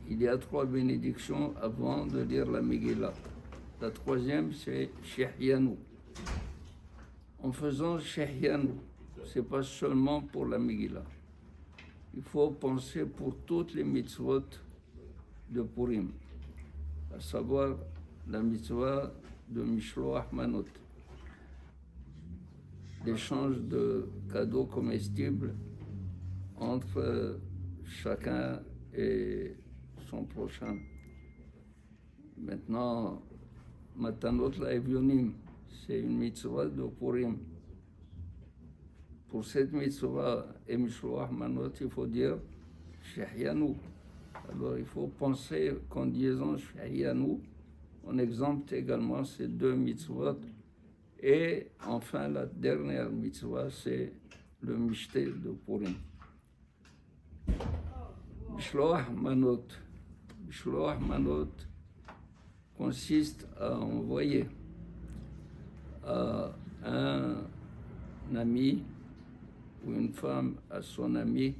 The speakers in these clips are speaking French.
il y a 3 bénédictions avant de lire la Megillah. La troisième, c'est Shehyanu. En faisant Shehyanu, ce n'est pas seulement pour la Megillah. Il faut penser pour toutes les mitzvot de Purim, à savoir la mitzvah de Mishloach Manot, l'échange de cadeaux comestibles entre chacun et son prochain. Maintenant, Matanot Laevionim, c'est une mitzvah de Purim. Pour cette mitzvah et Mishloach Manot, il faut dire Shehyanu. Alors il faut penser qu'en disant Shehyanu, on exempte également ces 2 mitzvot. Et enfin, la dernière mitzvah, c'est le Mishté de Purim. Mishloach Manot. Mishloach Manot consiste à envoyer à un ami ou une femme à son ami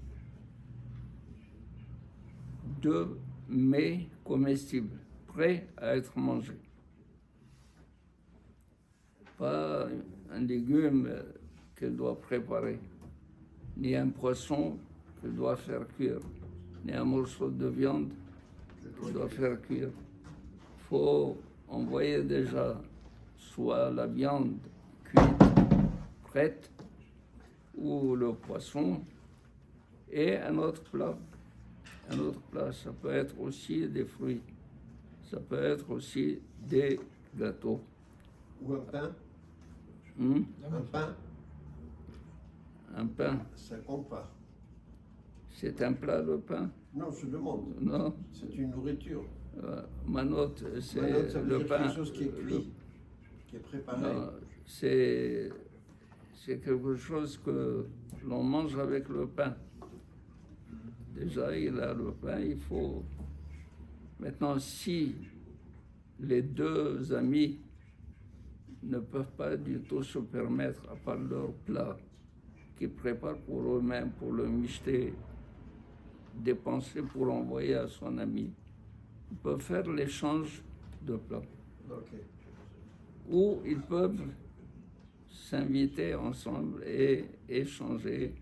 2 mets comestibles, prêts à être mangés. Pas un légume qu'elle doit préparer, ni un poisson qu'elle doit faire cuire, ni un morceau de viande qu'elle doit faire cuire. Il faut envoyer déjà soit la viande cuite, prête, ou le poisson, et un autre plat. Un autre plat, ça peut être aussi des fruits, ça peut être aussi des gâteaux. Ou un pain. Un pain. Un pain. Ça compte pas. C'est un plat, le pain? Non, je demande. Non. C'est une nourriture. Manot, c'est Manot, ça veut le dire pain. quelque chose qui est cuit, qui est préparé. Non, c'est quelque chose que l'on mange avec le pain. Déjà, il a le pain, il faut... Maintenant, si les 2 amis ne peuvent pas du tout se permettre, à part leur plat qu'ils préparent pour eux-mêmes, pour le michté, dépenser pour envoyer à son ami, ils peuvent faire l'échange de plats. Okay. Ou ils peuvent s'inviter ensemble et échanger.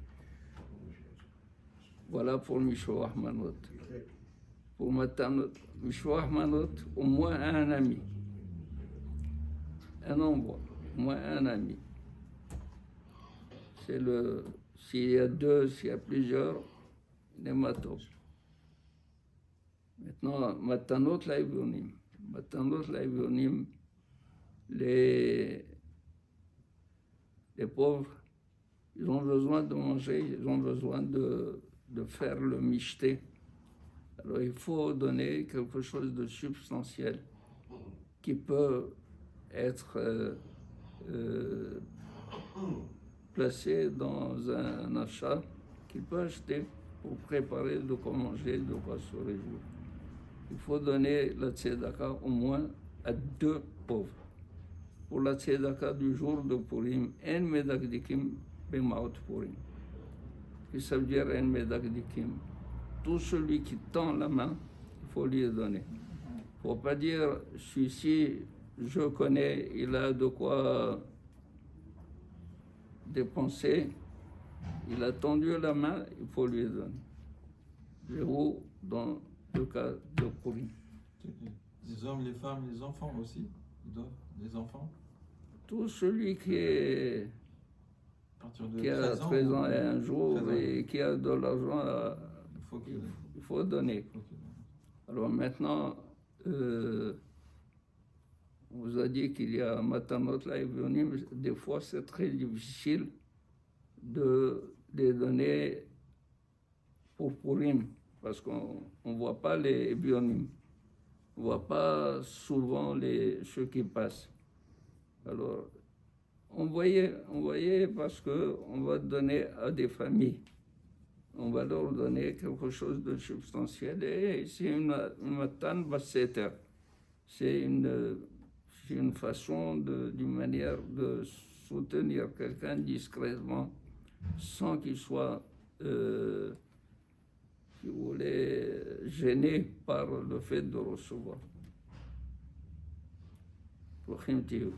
Voilà pour Mishloach Manot. Pour Matanot, Mishloach Manot, au moins un ami. Un envoi, au moins un ami. C'est s'il y a 2, s'il y a plusieurs, les matos. Maintenant, Matanot Laevionim. Matanot Laevionim, les pauvres, ils ont besoin de manger, ils ont besoin de faire le michté. Alors il faut donner quelque chose de substantiel qui peut être placé dans un achat qu'il peut acheter pour préparer de quoi manger, de quoi se réjouir. Il faut donner la tzedaka au moins à 2 pauvres. Pour la tzedaka du jour de Purim, en medakdikim b'maot Purim. Qu'est-ce que ça veut dire en medakdikim? Tout celui qui tend la main, il faut lui donner. Il ne faut pas dire, celui-ci, je connais, il a de quoi dépenser, il a tendu la main, il faut lui donner. Je vous, dans le cas de Purim. Les hommes, les femmes, les enfants aussi, ils doivent, les enfants. Tout celui qui a 13 ans et un jour et qui a de l'argent, il faut donner. Alors maintenant, on vous a dit qu'il y a Matanot Laevionim, des fois c'est très difficile de les donner pour Purim, parce qu'on ne voit pas les Bionim, on ne voit pas souvent ceux qui passent. Alors, on voyait parce qu'on va donner à des familles. On va leur donner quelque chose de substantiel. Et c'est une matan basseter. C'est une façon, d'une manière de soutenir quelqu'un discrètement, sans qu'il soit, si vous voulez, gênés par le fait de recevoir. ברוכים תהיו.